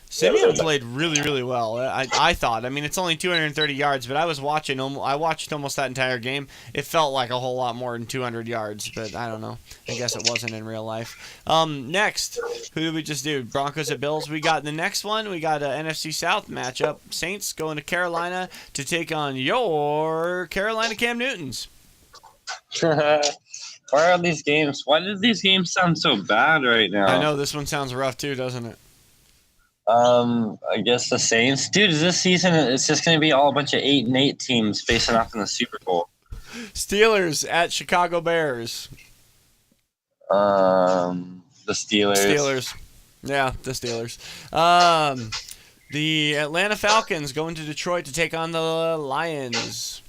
Simeon played really, really well. I thought. I mean, it's only 230 yards, but I watched almost that entire game. It felt like a whole lot more than 200 yards, but I don't know. I guess it wasn't in real life. Next, who did we just do? Broncos at Bills. We got the next one. We got an NFC South matchup. Saints going to Carolina to take on your Carolina Cam Newtons. Why are these games? Why did these games sound so bad right now? I know this one sounds rough too, doesn't it? I guess the Saints, dude. This season it's just going to be all a bunch of 8-8 teams facing off in the Super Bowl. Steelers at Chicago Bears. The Steelers. Yeah, the Steelers. The Atlanta Falcons going to Detroit to take on the Lions.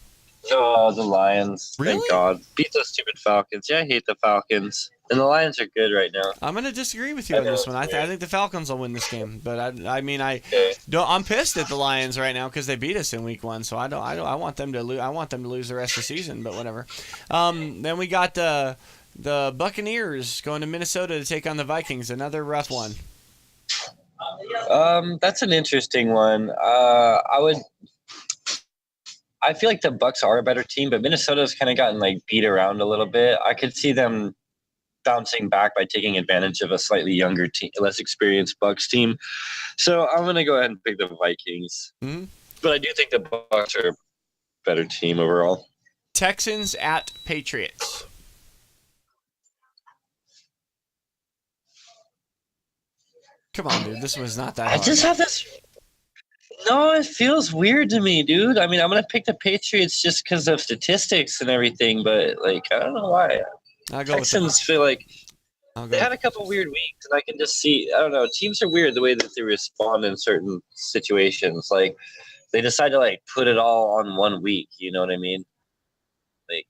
Oh, the Lions. Really? Thank God. Beat those stupid Falcons. Yeah, I hate the Falcons. And the Lions are good right now. I'm going to disagree with you on this one. I think the Falcons will win this game, but Okay. I'm pissed at the Lions right now because they beat us in week 1. So I want them to lose. I want them to lose the rest of the season, but whatever. Then we got the Buccaneers going to Minnesota to take on the Vikings. Another rough one. That's an interesting one. I feel like the Bucs are a better team, but Minnesota's kind of gotten like beat around a little bit. I could see them bouncing back by taking advantage of a slightly younger team, less experienced Bucs team. So I'm gonna go ahead and pick the Vikings. Mm-hmm. But I do think the Bucs are a better team overall. Texans at Patriots. Come on, dude. This was not that hard. I just have this. No, it feels weird to me, dude. I mean, I'm gonna pick the Patriots just because of statistics and everything, but like, I don't know why. I'll go Texans feel like they had with a couple weird weeks, and I can just see. I don't know. Teams are weird the way that they respond in certain situations. Like, they decide to like put it all on one week. You know what I mean? Like,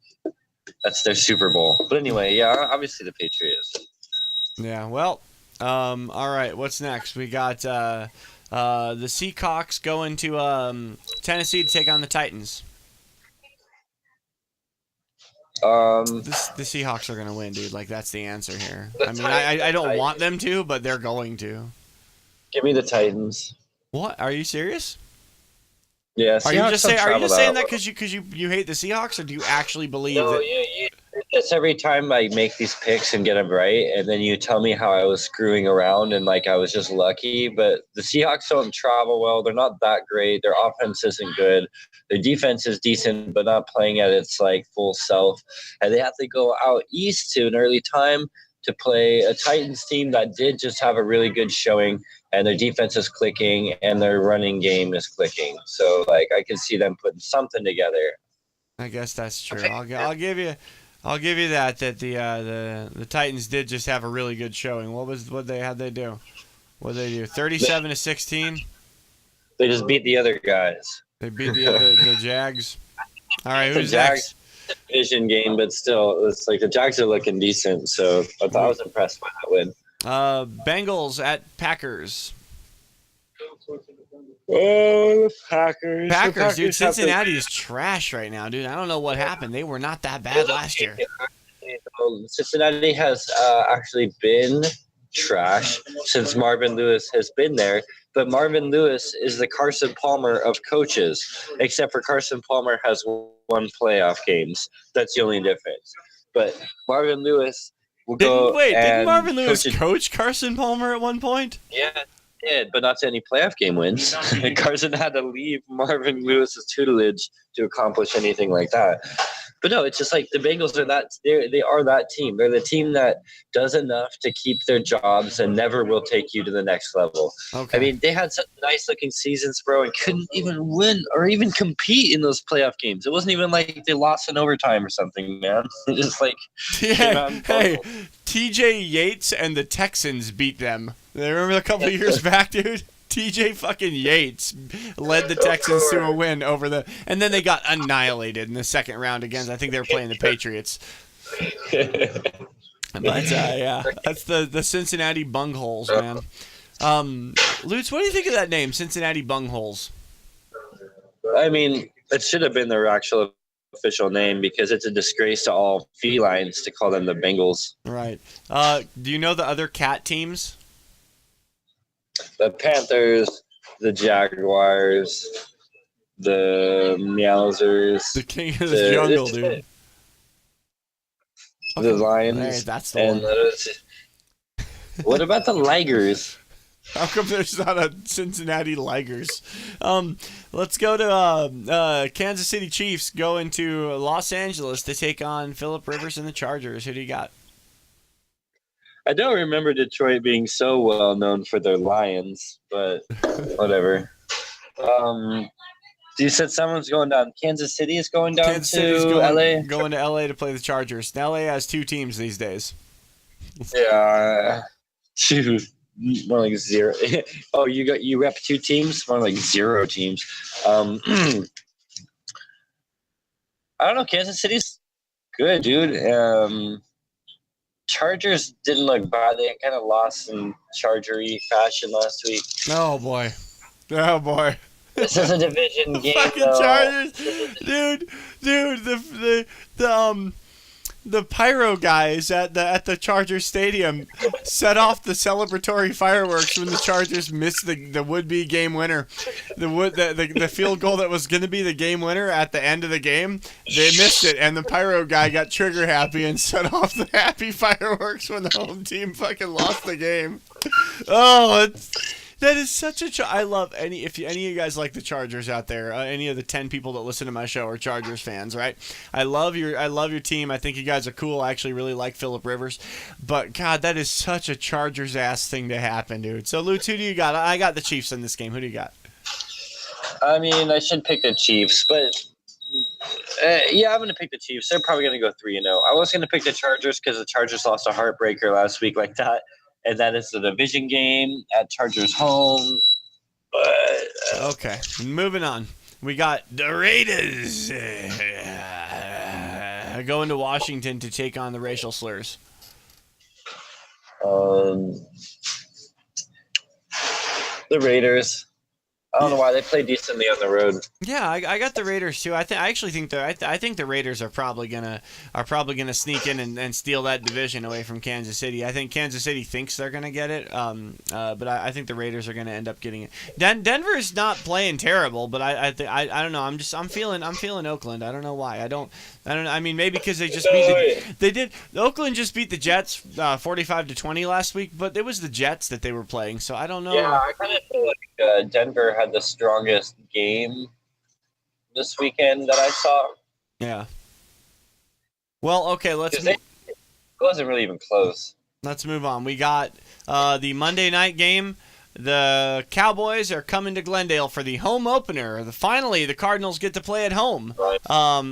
that's their Super Bowl. But anyway, yeah, obviously the Patriots. Yeah. Well. All right. What's next? We got the Seahawks going to Tennessee to take on the Titans. The Seahawks are going to win, dude. Like, that's the answer here. I mean, I don't want them to, but they're going to. Give me the Titans. What? Are you serious? Yeah. Are you just saying that because you hate the Seahawks, or do you actually believe No, that? It's every time I make these picks and get them right, and then you tell me how I was screwing around and like I was just lucky. But the Seahawks don't travel well. They're not that great. Their offense isn't good. Their defense is decent, but not playing at its like full self. And they have to go out east to an early time to play a Titans team that did just have a really good showing, and their defense is clicking and their running game is clicking. So like I can see them putting something together. I guess that's true. I'll give you that the Titans did just have a really good showing. How'd they do? 37-16. They just beat the other guys. They beat the Jags. All right, who's the next? Jags division game, but still, it's like the Jags are looking decent. So I was impressed by that win. Bengals at Packers. Oh, the Packers. Packers, dude. Cincinnati is trash right now, dude. I don't know what happened. They were not that bad last year. Cincinnati has actually been trash since Marvin Lewis has been there. But Marvin Lewis is the Carson Palmer of coaches, except for Carson Palmer has won playoff games. That's the only difference. But Marvin Lewis will go. Didn't Marvin Lewis coach Carson Palmer at one point? Yeah, he did, but not to any playoff game wins. Carson had to leave Marvin Lewis's tutelage to accomplish anything like that. But no, it's just like the Bengals are they are that team. They're the team that does enough to keep their jobs and never will take you to the next level. Okay. I mean, they had such nice looking seasons, bro, and couldn't even win or even compete in those playoff games. It wasn't even like they lost in overtime or something, man. It's just like hey, TJ Yates and the Texans beat them. Remember a couple of years back, dude? TJ fucking Yates led the Texans to a win over and then they got annihilated in the second round against, I think they were playing the Patriots. But yeah, that's the Cincinnati Bungholes, man. Lutz, what do you think of that name, Cincinnati Bungholes? I mean, it should have been their actual official name because it's a disgrace to all felines to call them the Bengals. Right. Do you know the other cat teams? The Panthers, the Jaguars, the Meowsers. The king of the jungle, dude. The Lions. Hey, that's the one. What about the Ligers? How come there's not a Cincinnati Ligers? Let's go to Kansas City Chiefs going to Los Angeles to take on Phillip Rivers and the Chargers. Who do you got? I don't remember Detroit being so well known for their Lions, but whatever. You said someone's going down. Kansas City is going down Kansas to City's LA? Going to LA to play the Chargers. LA has 2 teams these days. Yeah. 2. More like 0. Oh, you rep 2 teams? More like 0 teams. I don't know. Kansas City's good, dude. Chargers didn't look bad. They kind of lost in Chargery fashion last week. Oh boy. This is a division game. Fucking though. Chargers, dude. The pyro guys at the Chargers stadium set off the celebratory fireworks when the Chargers missed the would-be game winner, the field goal that was going to be the game winner at the end of the game. They missed it, and the pyro guy got trigger happy and set off the happy fireworks when the home team fucking lost the game. Oh, that is such a. I love if any of you guys like the Chargers out there. Any of the 10 people that listen to my show are Chargers fans, right? I love your team. I think you guys are cool. I actually really like Phillip Rivers, but God, that is such a Chargers ass thing to happen, dude. So Lutz, who do you got? I got the Chiefs in this game. Who do you got? I mean, I should pick the Chiefs, but yeah, I'm going to pick the Chiefs. They're probably going to go 3-0. I was going to pick the Chargers because the Chargers lost a heartbreaker last week like that. And that is the division game at Chargers home. But okay, moving on. We got the Raiders going to Washington to take on the racial slurs. The Raiders. I don't know why they play decently on the road. Yeah, I got the Raiders too. I actually think I think the Raiders are probably gonna sneak in and steal that division away from Kansas City. I think Kansas City thinks they're gonna get it, but I think the Raiders are gonna end up getting it. Denver's not playing terrible, but I don't know. I'm feeling Oakland. I don't know why. I don't. I mean, maybe because they just Oakland just beat the Jets 45-20 last week, but it was the Jets that they were playing, so I don't know. Yeah, I kind of feel like Denver had the strongest game this weekend that I saw. Yeah. Well, okay, It wasn't really even close. Let's move on. We got the Monday night game. The Cowboys are coming to Glendale for the home opener. Finally, the Cardinals get to play at home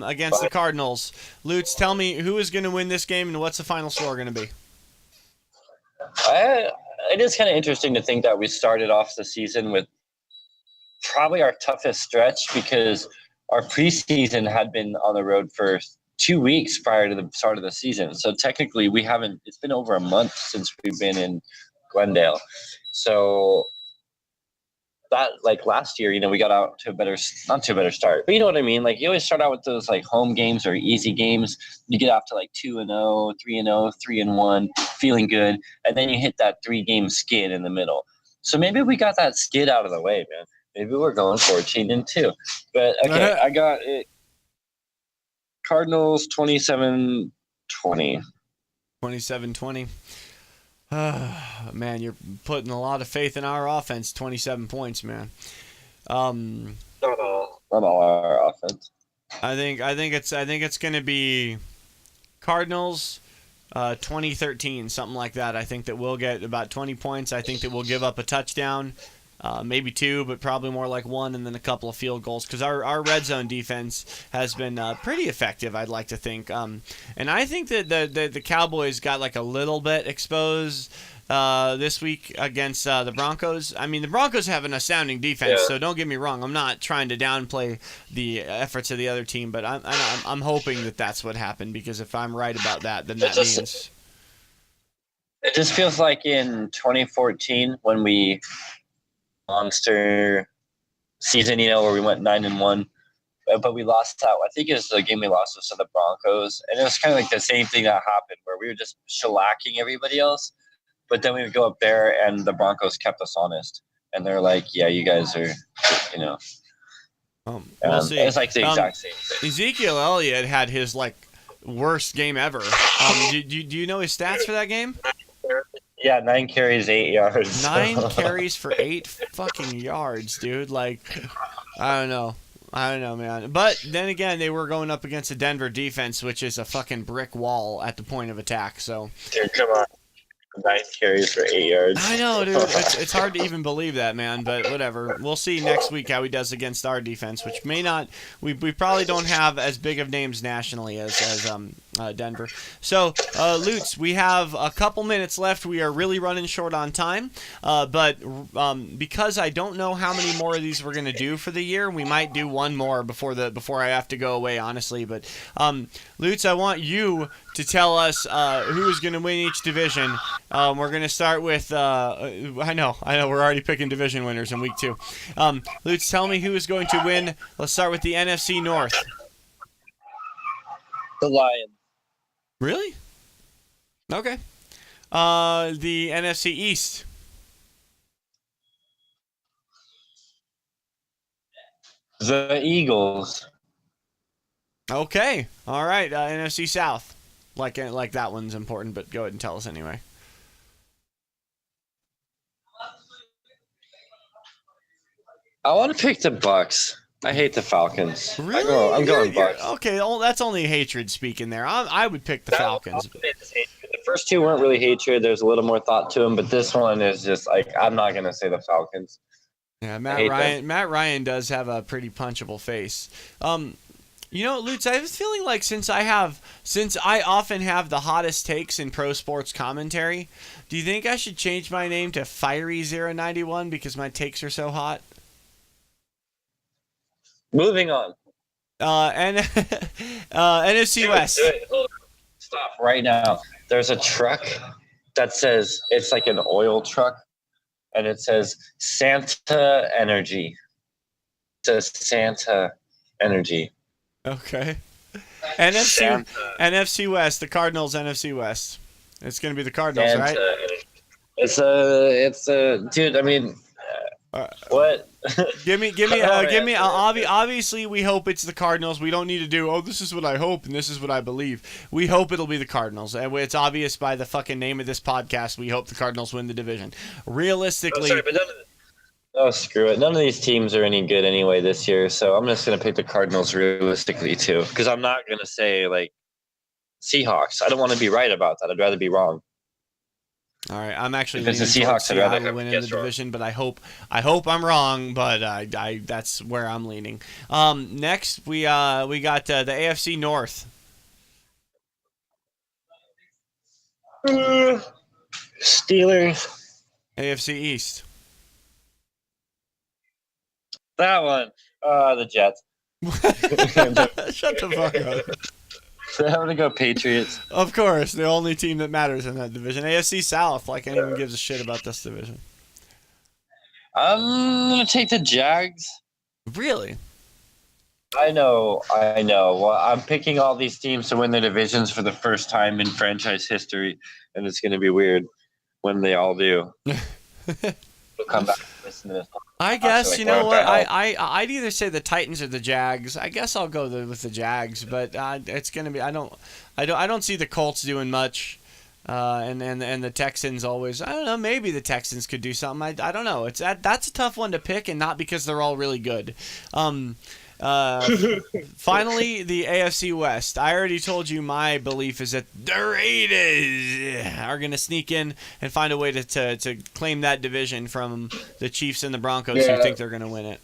against the Cardinals. Lutz, tell me who is going to win this game and what's the final score going to be? It is kind of interesting to think that we started off the season with probably our toughest stretch because our preseason had been on the road for 2 weeks prior to the start of the season. So technically it's been over a month since we've been in Glendale. So that, like last year, we got out to not to a better start, but you know what I mean? Like you always start out with those like home games or easy games. You get off to like 2-0, 3-0, 3-1, feeling good. And then you hit that 3-game skid in the middle. So maybe we got that skid out of the way, man. Maybe we're going 14-2. But okay, I got it. Cardinals 27-20. 27-20. Man, you're putting a lot of faith in our offense. 27 points, man. Not all our offense. I think it's going to be Cardinals 2013, something like that. I think that we'll get about 20 points. I think that we'll give up a touchdown, maybe two, but probably more like one, and then a couple of field goals, because our red zone defense has been pretty effective, I'd like to think. And I think that the Cowboys got like a little bit exposed this week against the Broncos. I mean, the Broncos have an astounding defense, so don't get me wrong. I'm not trying to downplay the efforts of the other team, but I'm hoping that that's what happened, because if I'm right about that, then that means... It just feels like in 2014 when we monster season, where we went 9-1, but we lost out. I think it was the game we lost was to the Broncos, and it was kind of like the same thing that happened where we were just shellacking everybody else. But then we would go up there, and the Broncos kept us honest. And they're like, yeah, you guys are, we'll see. It's like the exact same thing. Ezekiel Elliott had his, worst game ever. Do you know his stats for that game? Yeah, 9 carries, 8 yards. 9 carries for 8 fucking yards, dude. I don't know, man. But then again, they were going up against a Denver defense, which is a fucking brick wall at the point of attack, so... Dude, come on. 9 carries for 8 yards. I know, dude. It's hard to even believe that, man. But whatever. We'll see next week how he does against our defense, which may not. We probably don't have as big of names nationally as Denver. So, Lutz, we have a couple minutes left. We are really running short on time. But because I don't know how many more of these we're gonna do for the year, we might do one more before I have to go away, honestly. But Lutz, I want you to tell us who is going to win each division. We're going to start with, I know, we're already picking division winners in week 2. Lutz, tell me who is going to win. Let's start with the NFC North. The Lions. Really? Okay. The NFC East. The Eagles. Okay. All right. NFC South. Like that one's important, but go ahead and tell us anyway. I want to pick the Bucks. I hate the Falcons. Really? I'm going Bucks. Okay, that's only hatred speaking there. I would pick the Falcons. The first two weren't really hatred. There's a little more thought to them, but this one is just I'm not going to say the Falcons. Yeah, Matt Ryan does have a pretty punchable face. Lutz, I was feeling like since I often have the hottest takes in pro sports commentary, do you think I should change my name to Fiery091 because my takes are so hot? Moving on. NFC West. Stop right now. There's a truck that says, it's like an oil truck, and it says Santa Energy. It says Santa Energy. Okay. NFC West, the Cardinals NFC West. It's going to be the Cardinals, Santa, right? It's a dude, I mean, what? Give me. Obviously, we hope it's the Cardinals. We don't need to do, this is what I hope and this is what I believe. We hope it'll be the Cardinals. It's obvious by the fucking name of this podcast. We hope the Cardinals win the division. Realistically. Screw it. None of these teams are any good anyway this year, so I'm just going to pick the Cardinals realistically, too. Because I'm not going to say, Seahawks. I don't want to be right about that. I'd rather be wrong. All right, I'm actually leaning towards Seattle to win in the division, but I hope I'm wrong, but I that's where I'm leaning. Next, we got the AFC North. Steelers. AFC East. That one. The Jets. Shut the fuck up. So I'm going to go Patriots. Of course, the only team that matters in that division. AFC South, like anyone gives a shit about this division. I'm going to take the Jags. Really? I know. Well, I'm picking all these teams to win their divisions for the first time in franchise history, and it's going to be weird when they all do. We'll come back and listen to this. I guess, you know what, I'd either say the Titans or the Jags. I guess I'll go with the Jags, but it's going to be, I don't see the Colts doing much, and the Texans always, I don't know, maybe the Texans could do something. I don't know. That's a tough one to pick, and not because they're all really good. Finally, the AFC West. I already told you my belief is that the Raiders are going to sneak in and find a way to claim that division from the Chiefs and the Broncos who think they're going to win it.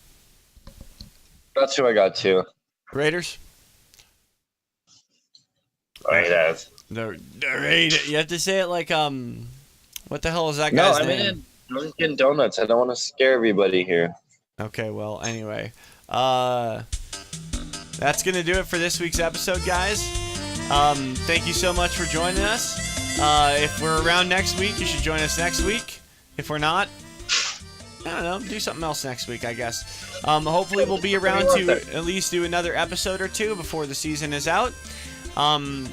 That's who I got too. Raiders? Raiders. The Raiders. You have to say it like, what the hell is that guy's name? Dunkin' Donuts. I don't want to scare everybody here. Okay, well, anyway. That's going to do it for this week's episode, guys. Thank you so much for joining us. If we're around next week, you should join us next week. If we're not, I don't know, do something else next week, I guess. Hopefully we'll be around to at least do another episode or two before the season is out. I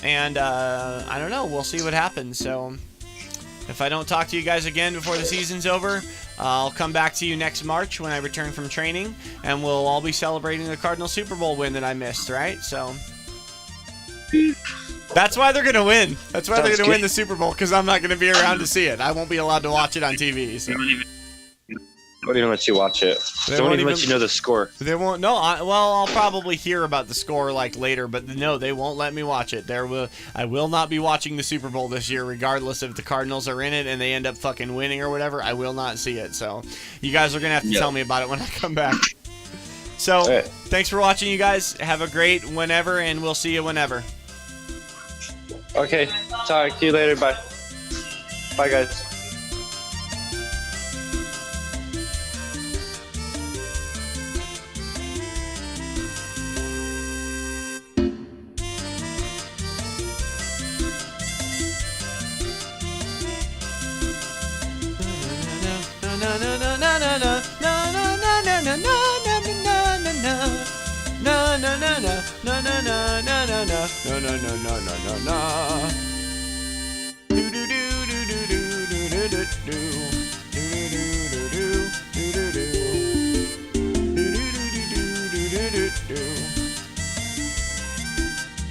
don't know, we'll see what happens. So if I don't talk to you guys again before the season's over, I'll come back to you next March when I return from training, and we'll all be celebrating the Cardinals Super Bowl win that I missed, right? So that's why they're going to win. That's why they're going to win the Super Bowl, because I'm not going to be around to see it. I won't be allowed to watch it on TV. So. They won't even let you watch it. They won't even let you know the score. They won't. No. I'll probably hear about the score like later, but no, they won't let me watch it. I will not be watching the Super Bowl this year, regardless if the Cardinals are in it and they end up fucking winning or whatever. I will not see it. So you guys are gonna have to tell me about it when I come back. So Thanks for watching, you guys. Have a great whenever, and we'll see you whenever. Okay. Talk to you later. Bye. Bye, guys.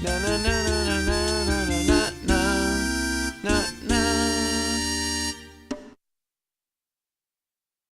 Na na na na